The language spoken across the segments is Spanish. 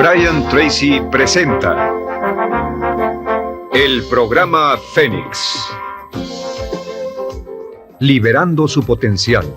Brian Tracy presenta el programa Fénix. Liberando su potencial.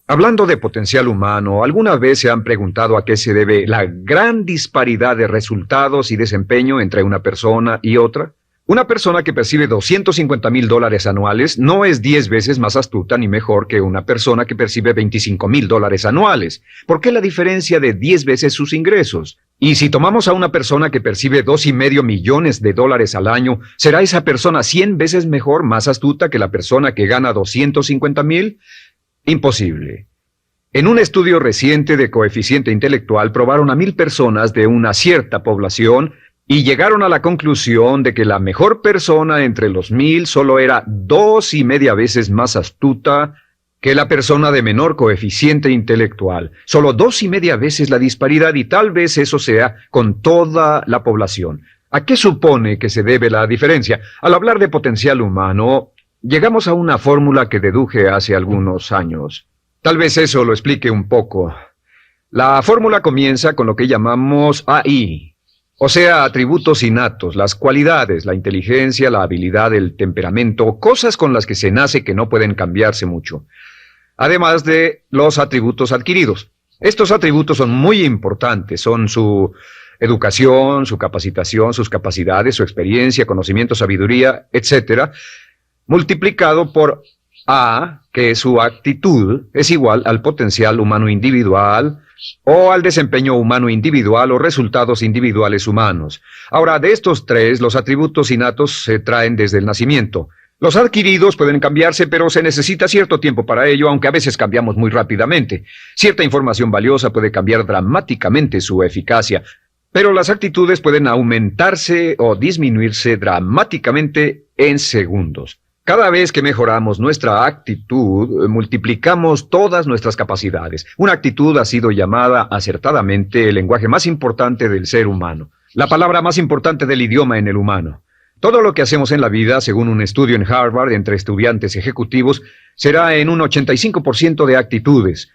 Hablando de potencial humano, ¿alguna vez se han preguntado a qué se debe la gran disparidad de resultados y desempeño entre una persona y otra? Una persona que percibe $250,000 anuales no es 10 veces más astuta ni mejor que una persona que percibe $25,000 anuales. ¿Por qué la diferencia de 10 veces sus ingresos? Y si tomamos a una persona que percibe $2,5 millones al año, ¿será esa persona 100 veces mejor, más astuta que la persona que gana $250,000? Imposible. En un estudio reciente de coeficiente intelectual probaron a 1,000 personas de una cierta población y llegaron a la conclusión de que la mejor persona entre los 1,000 solo era 2,5 veces más astuta que la persona de menor coeficiente intelectual. Solo 2,5 veces la disparidad, y tal vez eso sea con toda la población. ¿A qué supone que se debe la diferencia? Al hablar de potencial humano, llegamos a una fórmula que deduje hace algunos años. Tal vez eso lo explique un poco. La fórmula comienza con lo que llamamos AI. O sea, atributos innatos, las cualidades, la inteligencia, la habilidad, el temperamento, cosas con las que se nace que no pueden cambiarse mucho. Además de los atributos adquiridos. Estos atributos son muy importantes, son su educación, su capacitación, sus capacidades, su experiencia, conocimiento, sabiduría, etc., multiplicado por A, que es su actitud, es igual al potencial humano individual, o al desempeño humano individual o resultados individuales humanos. Ahora, de estos tres, los atributos innatos se traen desde el nacimiento. Los adquiridos pueden cambiarse, pero se necesita cierto tiempo para ello, aunque a veces cambiamos muy rápidamente. Cierta información valiosa puede cambiar dramáticamente su eficacia, pero las actitudes pueden aumentarse o disminuirse dramáticamente en segundos. Cada vez que mejoramos nuestra actitud, multiplicamos todas nuestras capacidades. Una actitud ha sido llamada acertadamente el lenguaje más importante del ser humano, la palabra más importante del idioma en el humano. Todo lo que hacemos en la vida, según un estudio en Harvard entre estudiantes ejecutivos, será en un 85% de actitudes.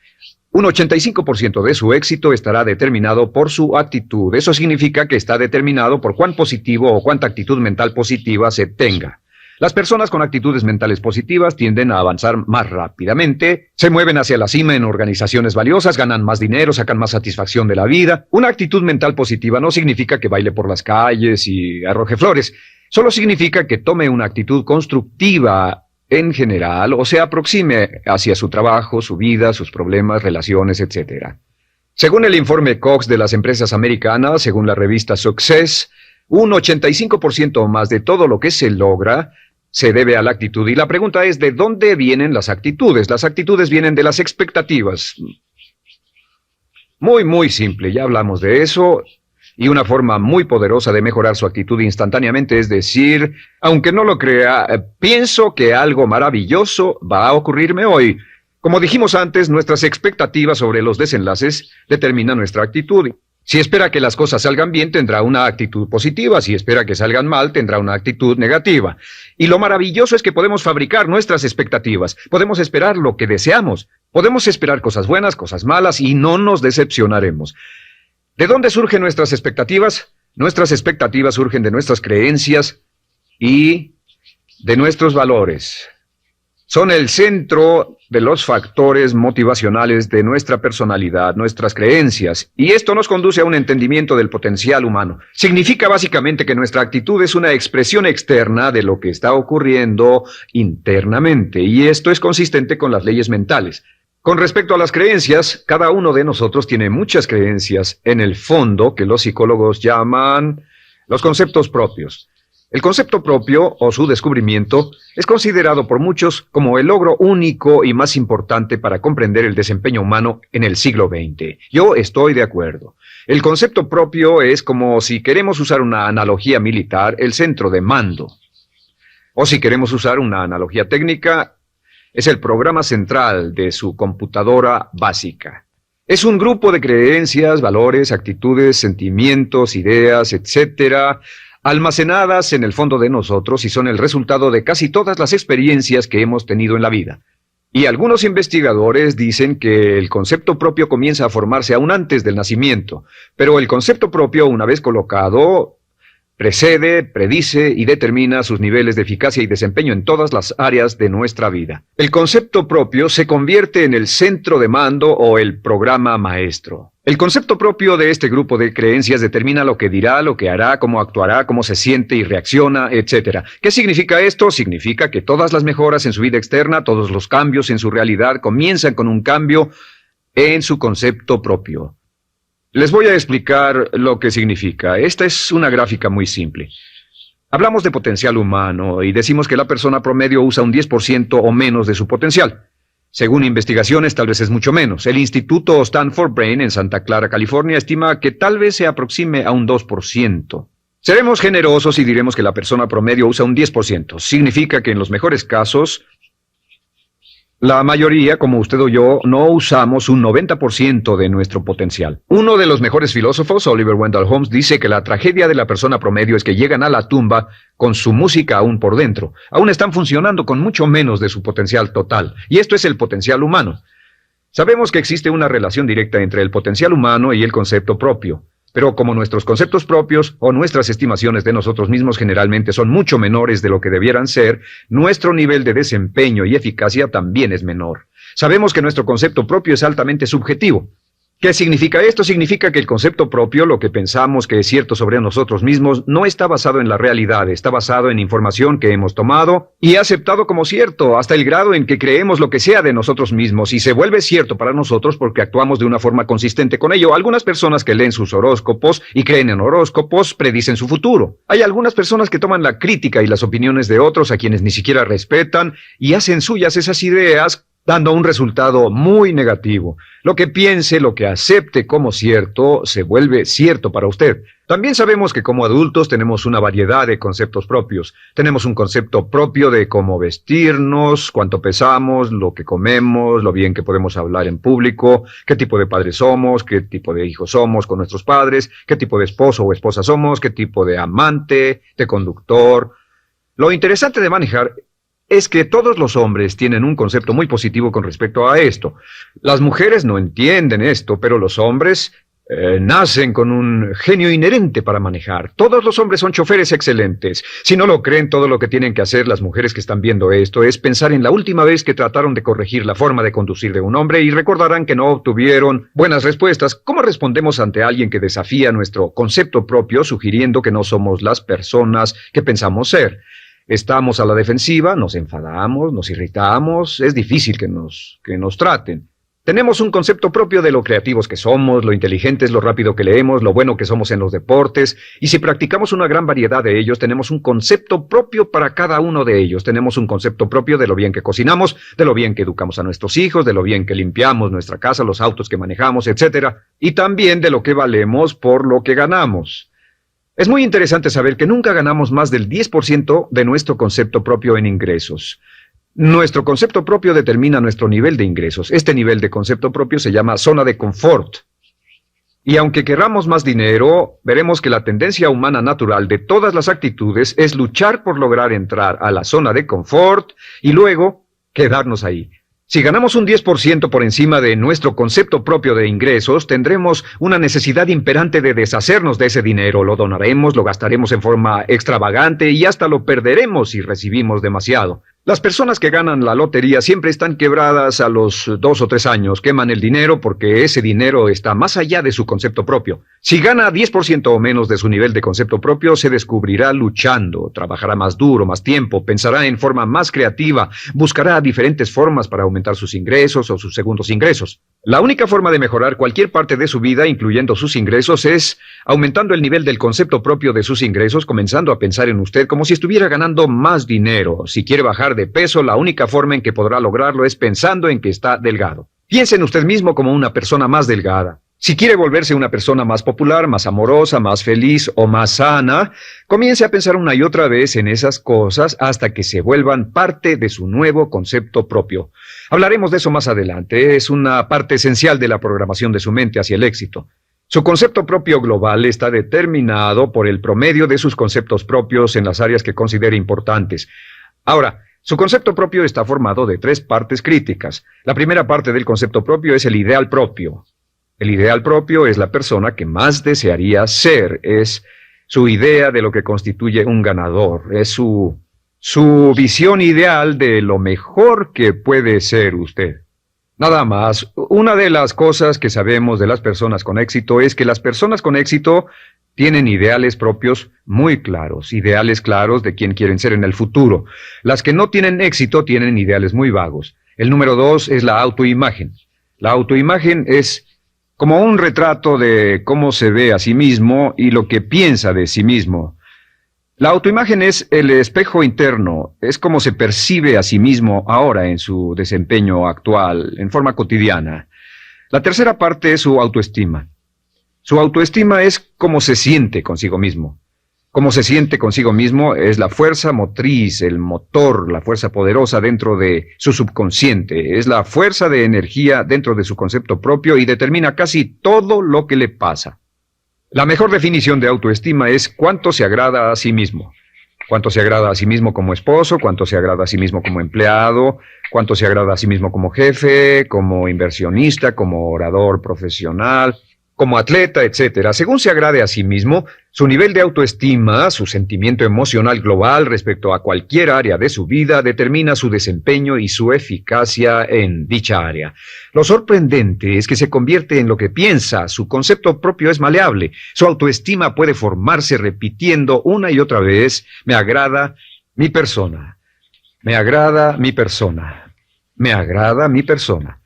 Un 85% de su éxito estará determinado por su actitud. Eso significa que está determinado por cuán positivo o cuánta actitud mental positiva se tenga. Las personas con actitudes mentales positivas tienden a avanzar más rápidamente, se mueven hacia la cima en organizaciones valiosas, ganan más dinero, sacan más satisfacción de la vida. Una actitud mental positiva no significa que baile por las calles y arroje flores. Solo significa que tome una actitud constructiva en general o se aproxime hacia su trabajo, su vida, sus problemas, relaciones, etc. Según el informe Cox de las empresas americanas, según la revista Success, un 85% o más de todo lo que se logra se debe a la actitud. Y la pregunta es, ¿de dónde vienen las actitudes? Las actitudes vienen de las expectativas. Muy simple, ya hablamos de eso. Y una forma muy poderosa de mejorar su actitud instantáneamente es decir, aunque no lo crea, pienso que algo maravilloso va a ocurrirme hoy. Como dijimos antes, nuestras expectativas sobre los desenlaces determinan nuestra actitud. Si espera que las cosas salgan bien, tendrá una actitud positiva. Si espera que salgan mal, tendrá una actitud negativa. Y lo maravilloso es que podemos fabricar nuestras expectativas. Podemos esperar lo que deseamos. Podemos esperar cosas buenas, cosas malas, y no nos decepcionaremos. ¿De dónde surgen nuestras expectativas? Nuestras expectativas surgen de nuestras creencias y de nuestros valores. Son el centro de los factores motivacionales de nuestra personalidad, nuestras creencias, y esto nos conduce a un entendimiento del potencial humano. Significa básicamente que nuestra actitud es una expresión externa de lo que está ocurriendo internamente, y esto es consistente con las leyes mentales. Con respecto a las creencias, cada uno de nosotros tiene muchas creencias en el fondo que los psicólogos llaman los conceptos propios. El concepto propio, o su descubrimiento, es considerado por muchos como el logro único y más importante para comprender el desempeño humano en el siglo XX. Yo estoy de acuerdo. El concepto propio es como, si queremos usar una analogía militar, el centro de mando. O si queremos usar una analogía técnica, es el programa central de su computadora básica. Es un grupo de creencias, valores, actitudes, sentimientos, ideas, etc., almacenadas en el fondo de nosotros y son el resultado de casi todas las experiencias que hemos tenido en la vida. Y algunos investigadores dicen que el concepto propio comienza a formarse aún antes del nacimiento, pero el concepto propio, una vez colocado, precede, predice y determina sus niveles de eficacia y desempeño en todas las áreas de nuestra vida. El concepto propio se convierte en el centro de mando o el programa maestro. El concepto propio de este grupo de creencias determina lo que dirá, lo que hará, cómo actuará, cómo se siente y reacciona, etc. ¿Qué significa esto? Significa que todas las mejoras en su vida externa, todos los cambios en su realidad comienzan con un cambio en su concepto propio. Les voy a explicar lo que significa. Esta es una gráfica muy simple. Hablamos de potencial humano y decimos que la persona promedio usa un 10% o menos de su potencial. Según investigaciones, tal vez es mucho menos. El Instituto Stanford Brain en Santa Clara, California, estima que tal vez se aproxime a un 2%. Seremos generosos y diremos que la persona promedio usa un 10%. Significa que en los mejores casos, la mayoría, como usted o yo, no usamos un 90% de nuestro potencial. Uno de los mejores filósofos, Oliver Wendell Holmes, dice que la tragedia de la persona promedio es que llegan a la tumba con su música aún por dentro. Aún están funcionando con mucho menos de su potencial total. Y esto es el potencial humano. Sabemos que existe una relación directa entre el potencial humano y el concepto propio. Pero como nuestros conceptos propios o nuestras estimaciones de nosotros mismos generalmente son mucho menores de lo que debieran ser, nuestro nivel de desempeño y eficacia también es menor. Sabemos que nuestro concepto propio es altamente subjetivo. ¿Qué significa esto? Significa que el concepto propio, lo que pensamos que es cierto sobre nosotros mismos, no está basado en la realidad, está basado en información que hemos tomado y aceptado como cierto, hasta el grado en que creemos lo que sea de nosotros mismos y se vuelve cierto para nosotros porque actuamos de una forma consistente con ello. Algunas personas que leen sus horóscopos y creen en horóscopos predicen su futuro. Hay algunas personas que toman la crítica y las opiniones de otros a quienes ni siquiera respetan y hacen suyas esas ideas, dando un resultado muy negativo. Lo que piense, lo que acepte como cierto, se vuelve cierto para usted. También sabemos que como adultos tenemos una variedad de conceptos propios. Tenemos un concepto propio de cómo vestirnos, cuánto pesamos, lo que comemos, lo bien que podemos hablar en público, qué tipo de padres somos, qué tipo de hijos somos con nuestros padres, qué tipo de esposo o esposa somos, qué tipo de amante, de conductor. Lo interesante de manejar es que todos los hombres tienen un concepto muy positivo con respecto a esto. Las mujeres no entienden esto, pero los hombres nacen con un genio inherente para manejar. Todos los hombres son choferes excelentes. Si no lo creen, todo lo que tienen que hacer las mujeres que están viendo esto es pensar en la última vez que trataron de corregir la forma de conducir de un hombre y recordarán que no obtuvieron buenas respuestas. ¿Cómo respondemos ante alguien que desafía nuestro concepto propio, sugiriendo que no somos las personas que pensamos ser? Estamos a la defensiva, nos enfadamos, nos irritamos, es difícil que nos traten. Tenemos un concepto propio de lo creativos que somos, lo inteligentes, lo rápido que leemos, lo bueno que somos en los deportes, y si practicamos una gran variedad de ellos, tenemos un concepto propio para cada uno de ellos. Tenemos un concepto propio de lo bien que cocinamos, de lo bien que educamos a nuestros hijos, de lo bien que limpiamos nuestra casa, los autos que manejamos, etc. Y también de lo que valemos por lo que ganamos. Es muy interesante saber que nunca ganamos más del 10% de nuestro concepto propio en ingresos. Nuestro concepto propio determina nuestro nivel de ingresos. Este nivel de concepto propio se llama zona de confort. Y aunque querramos más dinero, veremos que la tendencia humana natural de todas las actitudes es luchar por lograr entrar a la zona de confort y luego quedarnos ahí. Si ganamos un 10% por encima de nuestro concepto propio de ingresos, tendremos una necesidad imperante de deshacernos de ese dinero. Lo donaremos, lo gastaremos en forma extravagante y hasta lo perderemos si recibimos demasiado. Las personas que ganan la lotería siempre están quebradas a los 2 o 3 años. Queman el dinero porque ese dinero está más allá de su concepto propio. Si gana 10% o menos de su nivel de concepto propio, se descubrirá luchando, trabajará más duro, más tiempo, pensará en forma más creativa, buscará diferentes formas para aumentar sus ingresos o sus segundos ingresos. La única forma de mejorar cualquier parte de su vida, incluyendo sus ingresos, es aumentando el nivel del concepto propio de sus ingresos, comenzando a pensar en usted como si estuviera ganando más dinero. Si quiere bajar de peso, la única forma en que podrá lograrlo es pensando en que está delgado. Piense en usted mismo como una persona más delgada. Si quiere volverse una persona más popular, más amorosa, más feliz o más sana, comience a pensar una y otra vez en esas cosas hasta que se vuelvan parte de su nuevo concepto propio. Hablaremos de eso más adelante. Es una parte esencial de la programación de su mente hacia el éxito. Su concepto propio global está determinado por el promedio de sus conceptos propios en las áreas que considere importantes. Ahora, Su concepto propio está formado de 3 partes críticas. La primera parte del concepto propio es el ideal propio. El ideal propio es la persona que más desearía ser, es su idea de lo que constituye un ganador, es su visión ideal de lo mejor que puede ser usted. Nada más, una de las cosas que sabemos de las personas con éxito es que las personas con éxito tienen ideales propios muy claros, ideales claros de quién quieren ser en el futuro. Las que no tienen éxito tienen ideales muy vagos. El número 2 es la autoimagen. La autoimagen es como un retrato de cómo se ve a sí mismo y lo que piensa de sí mismo. La autoimagen es el espejo interno, es como se percibe a sí mismo ahora en su desempeño actual, en forma cotidiana. La tercera parte es su autoestima. Su autoestima es cómo se siente consigo mismo. Cómo se siente consigo mismo es la fuerza motriz, el motor, la fuerza poderosa dentro de su subconsciente. Es la fuerza de energía dentro de su concepto propio y determina casi todo lo que le pasa. La mejor definición de autoestima es cuánto se agrada a sí mismo. Cuánto se agrada a sí mismo como esposo, cuánto se agrada a sí mismo como empleado, cuánto se agrada a sí mismo como jefe, como inversionista, como orador profesional, como atleta, etcétera. Según se agrade a sí mismo, su nivel de autoestima, su sentimiento emocional global respecto a cualquier área de su vida, determina su desempeño y su eficacia en dicha área. Lo sorprendente es que se convierte en lo que piensa, su concepto propio es maleable, su autoestima puede formarse repitiendo una y otra vez, me agrada mi persona, me agrada mi persona, me agrada mi persona.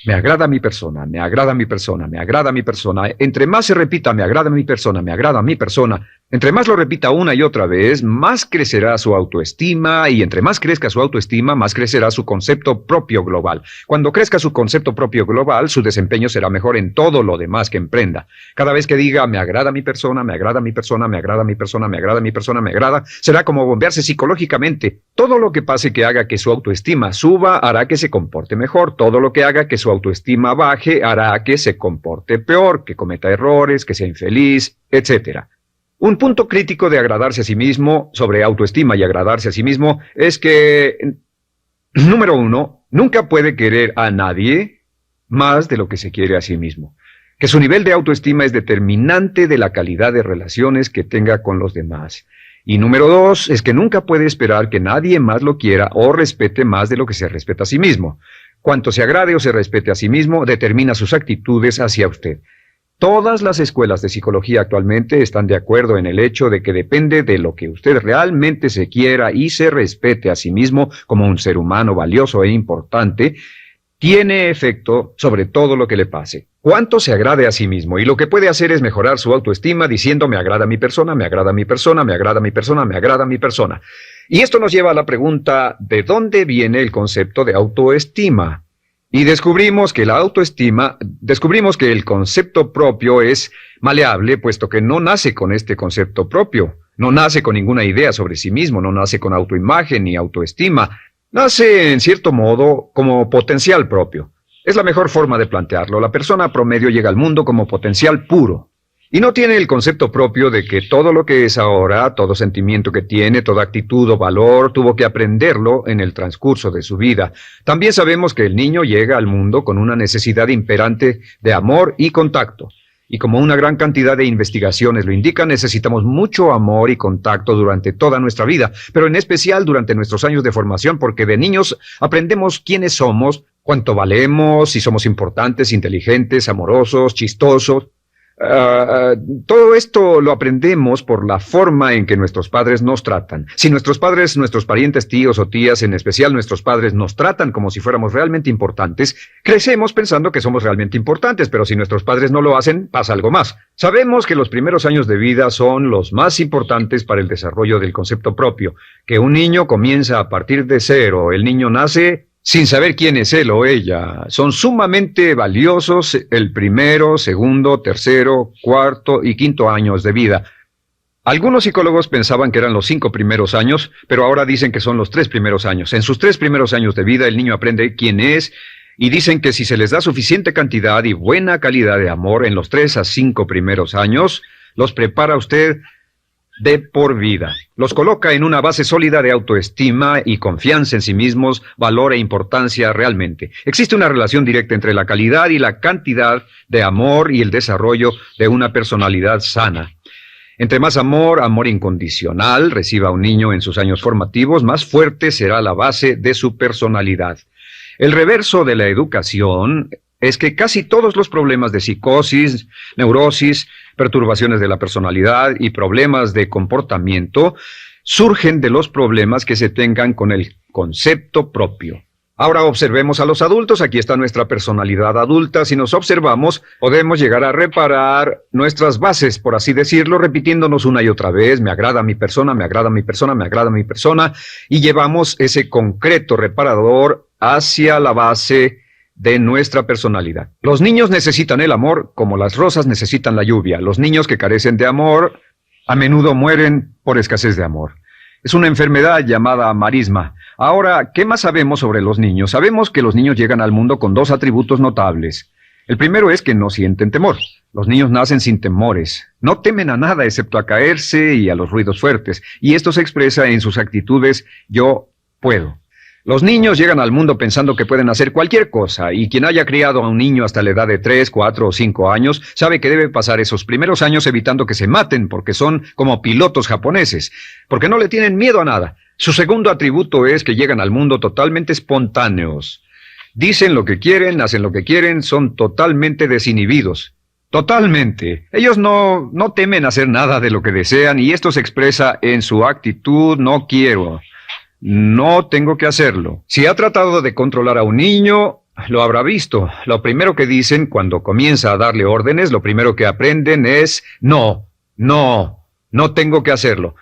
Me agrada mi persona, me agrada mi persona, me agrada mi persona. Entre más se repita, me agrada mi persona, me agrada mi persona. Entre más lo repita una y otra vez, más crecerá su autoestima y entre más crezca su autoestima, más crecerá su concepto propio global. Cuando crezca su concepto propio global, su desempeño será mejor en todo lo demás que emprenda. Cada vez que diga, me agrada mi persona, me agrada mi persona, me agrada mi persona, me agrada mi persona, me agrada, será como bombearse psicológicamente. Todo lo que pase que haga que su autoestima suba, hará que se comporte mejor. Todo lo que haga que su autoestima baje, hará que se comporte peor, que cometa errores, que sea infeliz, etc. Un punto crítico de agradarse a sí mismo, sobre autoestima y agradarse a sí mismo, es que, número 1, nunca puede querer a nadie más de lo que se quiere a sí mismo. Que su nivel de autoestima es determinante de la calidad de relaciones que tenga con los demás. Y número 2, es que nunca puede esperar que nadie más lo quiera o respete más de lo que se respeta a sí mismo. Cuanto se agrade o se respete a sí mismo, determina sus actitudes hacia usted. Todas las escuelas de psicología actualmente están de acuerdo en el hecho de que depende de lo que usted realmente se quiera y se respete a sí mismo como un ser humano valioso e importante, tiene efecto sobre todo lo que le pase. Cuánto se agrade a sí mismo y lo que puede hacer es mejorar su autoestima diciendo me agrada mi persona, me agrada mi persona, me agrada mi persona, me agrada mi persona. Y esto nos lleva a la pregunta, ¿de dónde viene el concepto de autoestima? Y descubrimos que el concepto propio es maleable, puesto que no nace con este concepto propio, no nace con ninguna idea sobre sí mismo, no nace con autoimagen ni autoestima, nace en cierto modo como potencial propio. Es la mejor forma de plantearlo. La persona promedio llega al mundo como potencial puro. Y no tiene el concepto propio de que todo lo que es ahora, todo sentimiento que tiene, toda actitud o valor, tuvo que aprenderlo en el transcurso de su vida. También sabemos que el niño llega al mundo con una necesidad imperante de amor y contacto. Y como una gran cantidad de investigaciones lo indican, necesitamos mucho amor y contacto durante toda nuestra vida, pero en especial durante nuestros años de formación, porque de niños aprendemos quiénes somos, cuánto valemos, si somos importantes, inteligentes, amorosos, chistosos. Todo esto lo aprendemos por la forma en que nuestros padres nos tratan. Si nuestros padres, nuestros parientes, tíos o tías, en especial nuestros padres, nos tratan como si fuéramos realmente importantes, crecemos pensando que somos realmente importantes, pero si nuestros padres no lo hacen, pasa algo más. Sabemos que los primeros años de vida son los más importantes para el desarrollo del concepto propio, que un niño comienza a partir de cero, el niño nace sin saber quién es él o ella. Son sumamente valiosos el primero, segundo, tercero, cuarto y quinto años de vida. Algunos psicólogos pensaban que eran los 5 primeros años, pero ahora dicen que son los 3 primeros años. En sus 3 primeros años de vida el niño aprende quién es y dicen que si se les da suficiente cantidad y buena calidad de amor en los 3 a 5 primeros años, los prepara usted de por vida. Los coloca en una base sólida de autoestima y confianza en sí mismos, valor e importancia realmente. Existe una relación directa entre la calidad y la cantidad de amor y el desarrollo de una personalidad sana. Entre más amor, amor incondicional, reciba un niño en sus años formativos, más fuerte será la base de su personalidad. El reverso de la educación es que casi todos los problemas de psicosis, neurosis, perturbaciones de la personalidad y problemas de comportamiento surgen de los problemas que se tengan con el concepto propio. Ahora observemos a los adultos. Aquí está nuestra personalidad adulta. Si nos observamos, podemos llegar a reparar nuestras bases, por así decirlo, repitiéndonos una y otra vez: me agrada mi persona, me agrada mi persona, me agrada mi persona, y llevamos ese concreto reparador hacia la base de nuestra personalidad. Los niños necesitan el amor como las rosas necesitan la lluvia. Los niños que carecen de amor a menudo mueren por escasez de amor. Es una enfermedad llamada marisma. Ahora, ¿qué más sabemos sobre los niños? Sabemos que los niños llegan al mundo con dos atributos notables. El primero es que no sienten temor. Los niños nacen sin temores. No temen a nada excepto a caerse y a los ruidos fuertes. Y esto se expresa en sus actitudes: yo puedo. Los niños llegan al mundo pensando que pueden hacer cualquier cosa, y quien haya criado a un niño hasta la edad de 3, 4 o 5 años sabe que debe pasar esos primeros años evitando que se maten, porque son como pilotos japoneses, porque no le tienen miedo a nada. Su segundo atributo es que llegan al mundo totalmente espontáneos. Dicen lo que quieren, hacen lo que quieren, son totalmente desinhibidos. Totalmente. Ellos no temen hacer nada de lo que desean, y esto se expresa en su actitud: no quiero. No tengo que hacerlo. Si ha tratado de controlar a un niño, lo habrá visto. Lo primero que dicen cuando comienza a darle órdenes, lo primero que aprenden es: no tengo que hacerlo.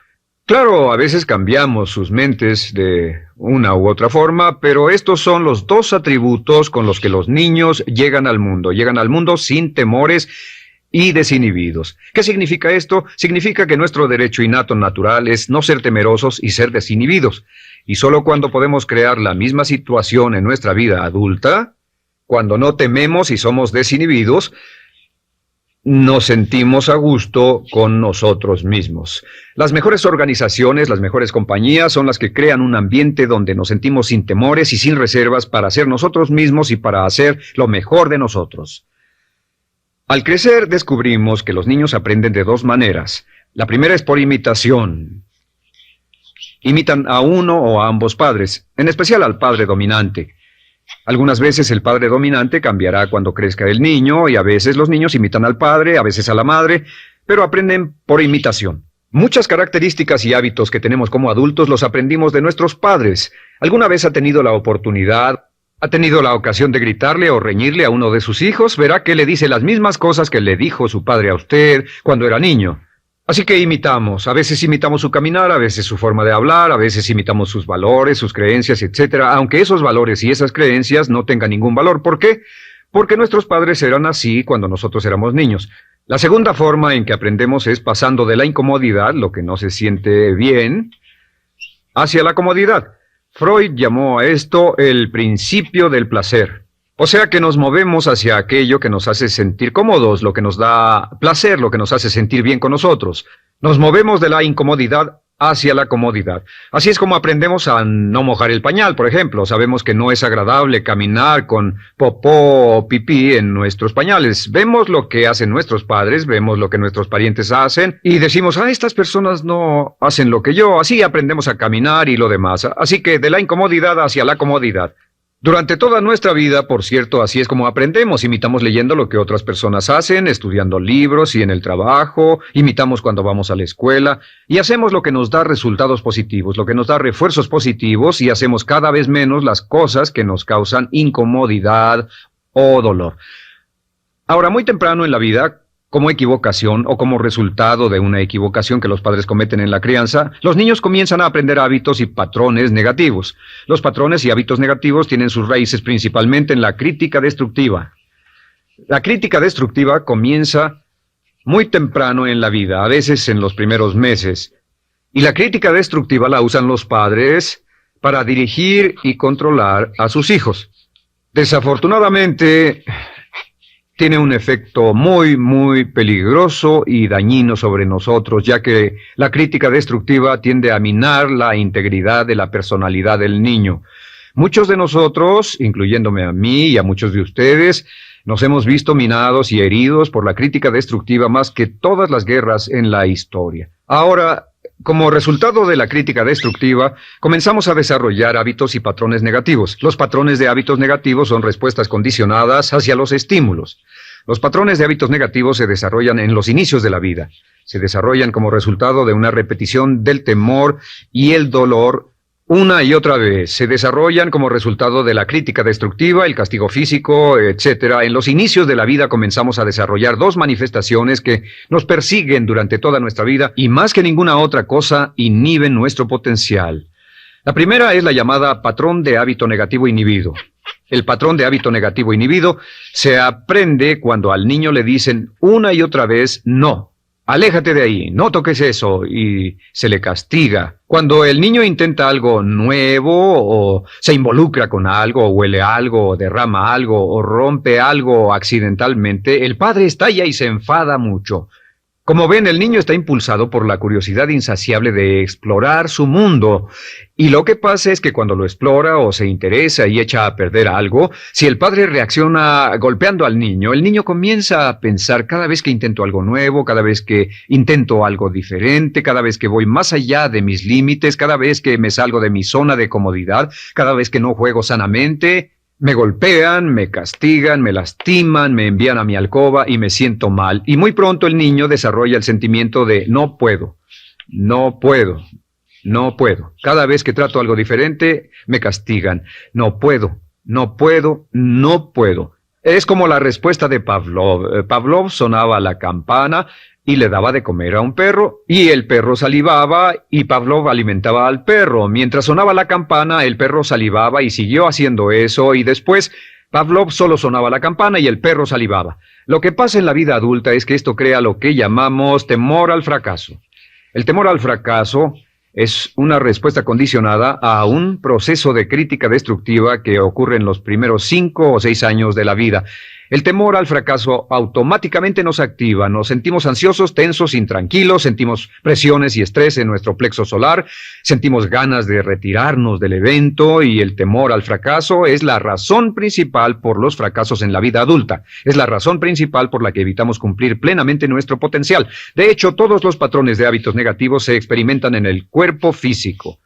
Claro, a veces cambiamos sus mentes de una u otra forma, pero estos son los dos atributos con los que los niños llegan al mundo. Llegan al mundo sin temores y desinhibidos. ¿Qué significa esto? Significa que nuestro derecho innato natural es no ser temerosos y ser desinhibidos. Y solo cuando podemos crear la misma situación en nuestra vida adulta, cuando no tememos y somos desinhibidos, nos sentimos a gusto con nosotros mismos. Las mejores organizaciones, las mejores compañías son las que crean un ambiente donde nos sentimos sin temores y sin reservas para ser nosotros mismos y para hacer lo mejor de nosotros. Al crecer descubrimos que los niños aprenden de dos maneras. La primera es por imitación. Imitan a uno o a ambos padres, en especial al padre dominante. Algunas veces el padre dominante cambiará cuando crezca el niño, y a veces los niños imitan al padre, a veces a la madre, pero aprenden por imitación. Muchas características y hábitos que tenemos como adultos los aprendimos de nuestros padres. ¿Alguna vez ha tenido la ocasión de gritarle o reñirle a uno de sus hijos? Verá que le dice las mismas cosas que le dijo su padre a usted cuando era niño. Así que imitamos. A veces imitamos su caminar, a veces su forma de hablar, a veces imitamos sus valores, sus creencias, etc. Aunque esos valores y esas creencias no tengan ningún valor. ¿Por qué? Porque nuestros padres eran así cuando nosotros éramos niños. La segunda forma en que aprendemos es pasando de la incomodidad, lo que no se siente bien, hacia la comodidad. Freud llamó a esto el principio del placer. O sea que nos movemos hacia aquello que nos hace sentir cómodos, lo que nos da placer, lo que nos hace sentir bien con nosotros. Nos movemos de la incomodidad hacia la comodidad. Así es como aprendemos a no mojar el pañal, por ejemplo. Sabemos que no es agradable caminar con popó o pipí en nuestros pañales. Vemos lo que hacen nuestros padres, vemos lo que nuestros parientes hacen y decimos: estas personas no hacen lo que yo. Así aprendemos a caminar y lo demás. Así que de la incomodidad hacia la comodidad. Durante toda nuestra vida, por cierto, así es como aprendemos. Imitamos leyendo lo que otras personas hacen, estudiando libros y en el trabajo, imitamos cuando vamos a la escuela, y hacemos lo que nos da resultados positivos, lo que nos da refuerzos positivos, y hacemos cada vez menos las cosas que nos causan incomodidad o dolor. Ahora, muy temprano en la vida, como equivocación o como resultado de una equivocación que los padres cometen en la crianza, los niños comienzan a aprender hábitos y patrones negativos. Los patrones y hábitos negativos tienen sus raíces principalmente en la crítica destructiva. La crítica destructiva comienza muy temprano en la vida, a veces en los primeros meses. Y la crítica destructiva la usan los padres para dirigir y controlar a sus hijos. Desafortunadamente, tiene un efecto muy peligroso y dañino sobre nosotros, ya que la crítica destructiva tiende a minar la integridad de la personalidad del niño. Muchos de nosotros, incluyéndome a mí y a muchos de ustedes, nos hemos visto minados y heridos por la crítica destructiva más que todas las guerras en la historia. Ahora, como resultado de la crítica destructiva, comenzamos a desarrollar hábitos y patrones negativos. Los patrones de hábitos negativos son respuestas condicionadas hacia los estímulos. Los patrones de hábitos negativos se desarrollan en los inicios de la vida. Se desarrollan como resultado de una repetición del temor y el dolor una y otra vez. Se desarrollan como resultado de la crítica destructiva, el castigo físico, etc. En los inicios de la vida comenzamos a desarrollar dos manifestaciones que nos persiguen durante toda nuestra vida y más que ninguna otra cosa inhiben nuestro potencial. La primera es la llamada patrón de hábito negativo inhibido. El patrón de hábito negativo inhibido se aprende cuando al niño le dicen una y otra vez no. Aléjate de ahí, no toques eso, y se le castiga. Cuando el niño intenta algo nuevo, o se involucra con algo, o huele algo, o derrama algo, o rompe algo accidentalmente, el padre estalla y se enfada mucho. Como ven, el niño está impulsado por la curiosidad insaciable de explorar su mundo. Y lo que pasa es que cuando lo explora o se interesa y echa a perder algo, si el padre reacciona golpeando al niño, el niño comienza a pensar cada vez que intento algo nuevo, cada vez que intento algo diferente, cada vez que voy más allá de mis límites, cada vez que me salgo de mi zona de comodidad, cada vez que no juego sanamente, me golpean, me castigan, me lastiman, me envían a mi alcoba y me siento mal. Y muy pronto el niño desarrolla el sentimiento de no puedo, no puedo, no puedo. Cada vez que trato algo diferente, me castigan. No puedo, no puedo, no puedo. Es como la respuesta de Pavlov. Pavlov sonaba la campana y le daba de comer a un perro, y el perro salivaba, y Pavlov alimentaba al perro. Mientras sonaba la campana, el perro salivaba y siguió haciendo eso, y después Pavlov solo sonaba la campana y el perro salivaba. Lo que pasa en la vida adulta es que esto crea lo que llamamos temor al fracaso. El temor al fracaso es una respuesta condicionada a un proceso de crítica destructiva que ocurre en los primeros 5 o 6 años de la vida. El temor al fracaso automáticamente nos activa, nos sentimos ansiosos, tensos, intranquilos, sentimos presiones y estrés en nuestro plexo solar, sentimos ganas de retirarnos del evento y el temor al fracaso es la razón principal por los fracasos en la vida adulta. Es la razón principal por la que evitamos cumplir plenamente nuestro potencial. De hecho, todos los patrones de hábitos negativos se experimentan en el cuerpo físico.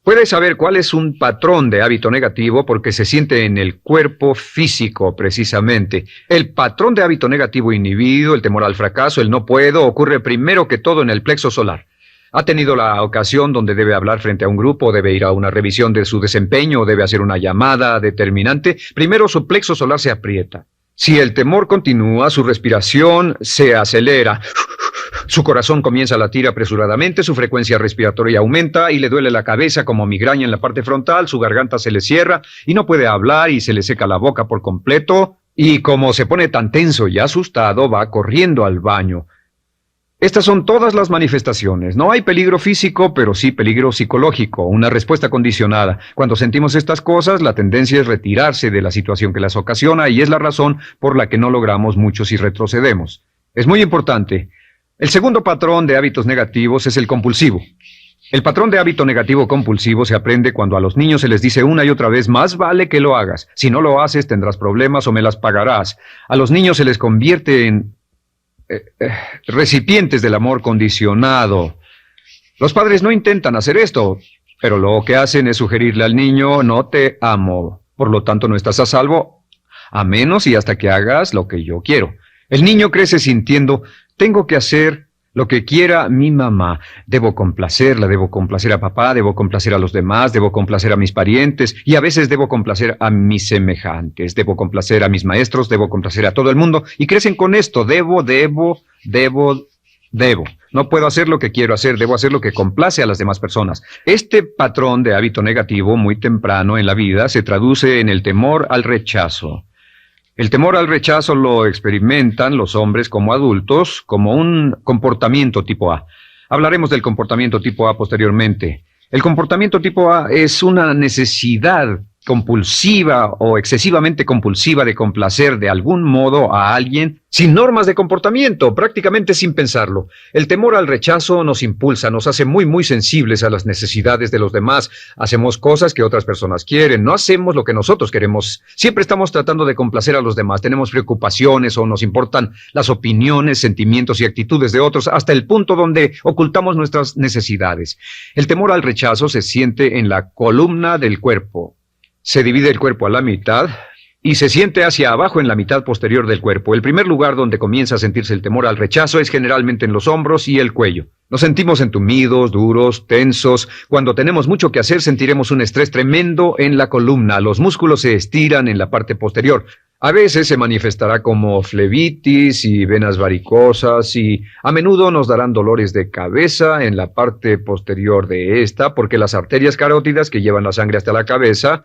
Puedes saber cuál es un patrón de hábito negativo porque se siente en el cuerpo físico, precisamente. El patrón de hábito negativo inhibido, el temor al fracaso, el no puedo, ocurre primero que todo en el plexo solar. ¿Ha tenido la ocasión donde debe hablar frente a un grupo, debe ir a una revisión de su desempeño, debe hacer una llamada determinante? Primero su plexo solar se aprieta. Si el temor continúa, su respiración se acelera. Su corazón comienza a latir apresuradamente, su frecuencia respiratoria aumenta y le duele la cabeza como migraña en la parte frontal, su garganta se le cierra y no puede hablar y se le seca la boca por completo y como se pone tan tenso y asustado va corriendo al baño. Estas son todas las manifestaciones. No hay peligro físico, pero sí peligro psicológico, una respuesta condicionada. Cuando sentimos estas cosas, la tendencia es retirarse de la situación que las ocasiona y es la razón por la que no logramos mucho si retrocedemos. Es muy importante. El segundo patrón de hábitos negativos es el compulsivo. El patrón de hábito negativo compulsivo se aprende cuando a los niños se les dice una y otra vez, más vale que lo hagas. Si no lo haces, tendrás problemas o me las pagarás. A los niños se les convierte en recipientes del amor condicionado. Los padres no intentan hacer esto, pero lo que hacen es sugerirle al niño, no te amo. Por lo tanto, no estás a salvo, a menos y hasta que hagas lo que yo quiero. El niño crece sintiendo, tengo que hacer lo que quiera mi mamá. Debo complacerla, debo complacer a papá, debo complacer a los demás, debo complacer a mis parientes y a veces debo complacer a mis semejantes, debo complacer a mis maestros, debo complacer a todo el mundo y crecen con esto, debo. No puedo hacer lo que quiero hacer, debo hacer lo que complace a las demás personas. Este patrón de hábito negativo muy temprano en la vida se traduce en el temor al rechazo. El temor al rechazo lo experimentan los hombres como adultos como un comportamiento tipo A. Hablaremos del comportamiento tipo A posteriormente. El comportamiento tipo A es una necesidad compulsiva o excesivamente compulsiva de complacer de algún modo a alguien sin normas de comportamiento, prácticamente sin pensarlo. El temor al rechazo nos impulsa, nos hace muy sensibles a las necesidades de los demás. Hacemos cosas que otras personas quieren, no hacemos lo que nosotros queremos. Siempre estamos tratando de complacer a los demás. Tenemos preocupaciones o nos importan las opiniones, sentimientos y actitudes de otros hasta el punto donde ocultamos nuestras necesidades. El temor al rechazo se siente en la columna del cuerpo. Se divide el cuerpo a la mitad y se siente hacia abajo en la mitad posterior del cuerpo. El primer lugar donde comienza a sentirse el temor al rechazo es generalmente en los hombros y el cuello. Nos sentimos entumidos, duros, tensos. Cuando tenemos mucho que hacer, sentiremos un estrés tremendo en la columna. Los músculos se estiran en la parte posterior. A veces se manifestará como flebitis y venas varicosas y a menudo nos darán dolores de cabeza en la parte posterior de esta porque las arterias carótidas que llevan la sangre hasta la cabeza,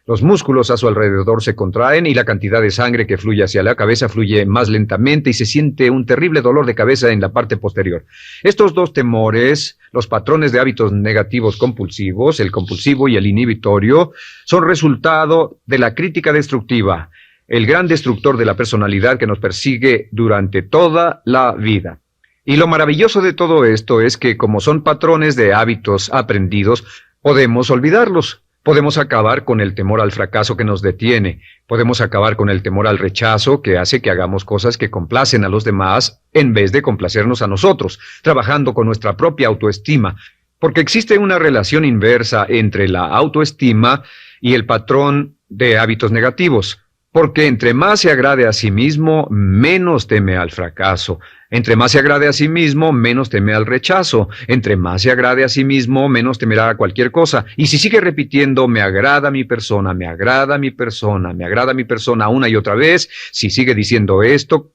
los músculos a su alrededor se contraen y la cantidad de sangre que fluye hacia la cabeza fluye más lentamente y se siente un terrible dolor de cabeza en la parte posterior. Estos dos temores, los patrones de hábitos negativos compulsivos, el compulsivo y el inhibitorio, son resultado de la crítica destructiva, el gran destructor de la personalidad que nos persigue durante toda la vida. Y lo maravilloso de todo esto es que como son patrones de hábitos aprendidos, podemos olvidarlos. Podemos acabar con el temor al fracaso que nos detiene. Podemos acabar con el temor al rechazo que hace que hagamos cosas que complacen a los demás en vez de complacernos a nosotros, trabajando con nuestra propia autoestima. Porque existe una relación inversa entre la autoestima y el patrón de hábitos negativos. Porque entre más se agrade a sí mismo, menos teme al fracaso. Entre más se agrade a sí mismo, menos teme al rechazo. Entre más se agrade a sí mismo, menos temerá a cualquier cosa. Y si sigue repitiendo, me agrada mi persona, me agrada mi persona, me agrada mi persona una y otra vez, si sigue diciendo esto,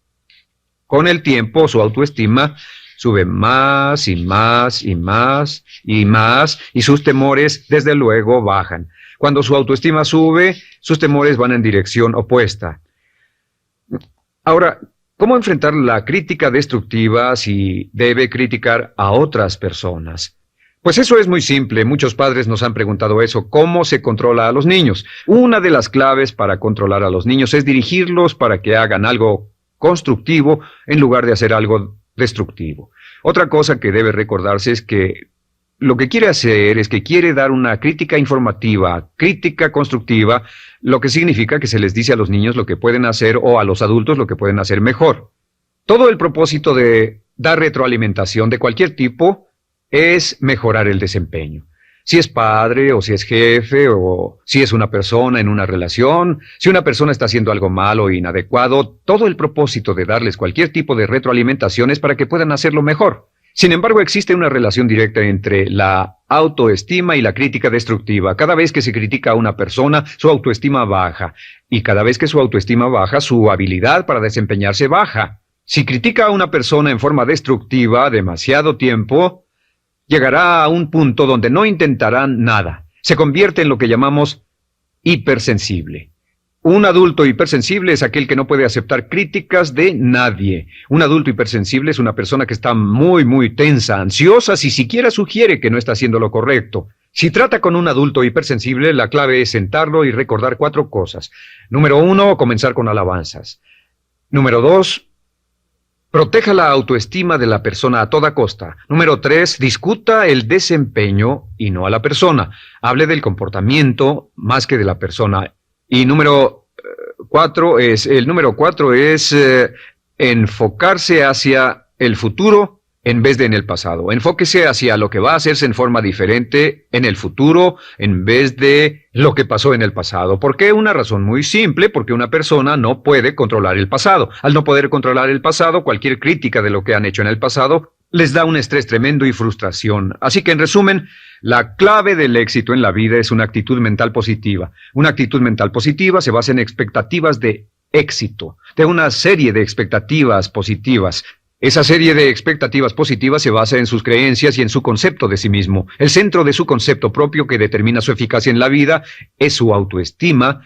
con el tiempo su autoestima sube más y más y más y más y sus temores desde luego bajan. Cuando su autoestima sube, sus temores van en dirección opuesta. Ahora, ¿cómo enfrentar la crítica destructiva si debe criticar a otras personas? Pues eso es muy simple. Muchos padres nos han preguntado eso. ¿Cómo se controla a los niños? Una de las claves para controlar a los niños es dirigirlos para que hagan algo constructivo en lugar de hacer algo destructivo. Otra cosa que debe recordarse es que lo que quiere hacer es que quiere dar una crítica informativa, crítica constructiva, lo que significa que se les dice a los niños lo que pueden hacer o a los adultos lo que pueden hacer mejor. Todo el propósito de dar retroalimentación de cualquier tipo es mejorar el desempeño. Si es padre o si es jefe o si es una persona en una relación, si una persona está haciendo algo malo o inadecuado, todo el propósito de darles cualquier tipo de retroalimentación es para que puedan hacerlo mejor. Sin embargo, existe una relación directa entre la autoestima y la crítica destructiva. Cada vez que se critica a una persona, su autoestima baja. Y cada vez que su autoestima baja, su habilidad para desempeñarse baja. Si critica a una persona en forma destructiva demasiado tiempo, llegará a un punto donde no intentarán nada. Se convierte en lo que llamamos hipersensible. Un adulto hipersensible es aquel que no puede aceptar críticas de nadie. Un adulto hipersensible es una persona que está muy tensa, ansiosa, si siquiera sugiere que no está haciendo lo correcto. Si trata con un adulto hipersensible, la clave es sentarlo y recordar 4 cosas. Número 1, comenzar con alabanzas. Número 2, proteja la autoestima de la persona a toda costa. Número 3, discuta el desempeño y no a la persona. Hable del comportamiento más que de la persona. Y número 4 es enfocarse hacia el futuro en vez de en el pasado. Enfóquese hacia lo que va a hacerse en forma diferente en el futuro en vez de lo que pasó en el pasado. ¿Por qué? Una razón muy simple, porque una persona no puede controlar el pasado. Al no poder controlar el pasado, cualquier crítica de lo que han hecho en el pasado les da un estrés tremendo y frustración. Así que, en resumen, la clave del éxito en la vida es una actitud mental positiva. Una actitud mental positiva se basa en expectativas de éxito, de una serie de expectativas positivas. Esa serie de expectativas positivas se basa en sus creencias y en su concepto de sí mismo. El centro de su concepto propio que determina su eficacia en la vida es su autoestima,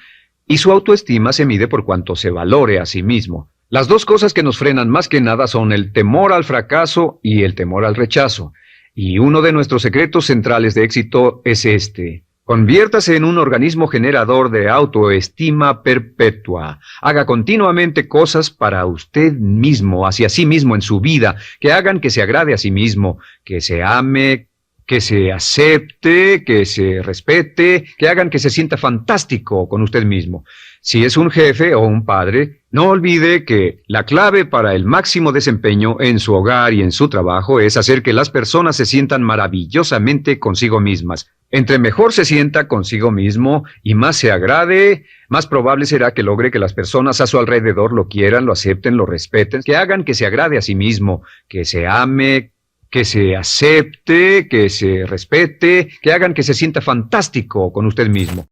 y su autoestima se mide por cuanto se valore a sí mismo. Las dos cosas que nos frenan más que nada son el temor al fracaso y el temor al rechazo. Y uno de nuestros secretos centrales de éxito es este: Conviértase en un organismo generador de autoestima perpetua. Haga continuamente cosas para usted mismo, hacia sí mismo en su vida, que hagan que se agrade a sí mismo, que se ame, que se acepte, que se respete, que hagan que se sienta fantástico con usted mismo. Si es un jefe o un padre, no olvide que la clave para el máximo desempeño en su hogar y en su trabajo es hacer que las personas se sientan maravillosamente consigo mismas. Entre mejor se sienta consigo mismo y más se agrade, más probable será que logre que las personas a su alrededor lo quieran, lo acepten, lo respeten, que hagan que se agrade a sí mismo, que se ame, que se acepte, que se respete, que hagan que se sienta fantástico con usted mismo.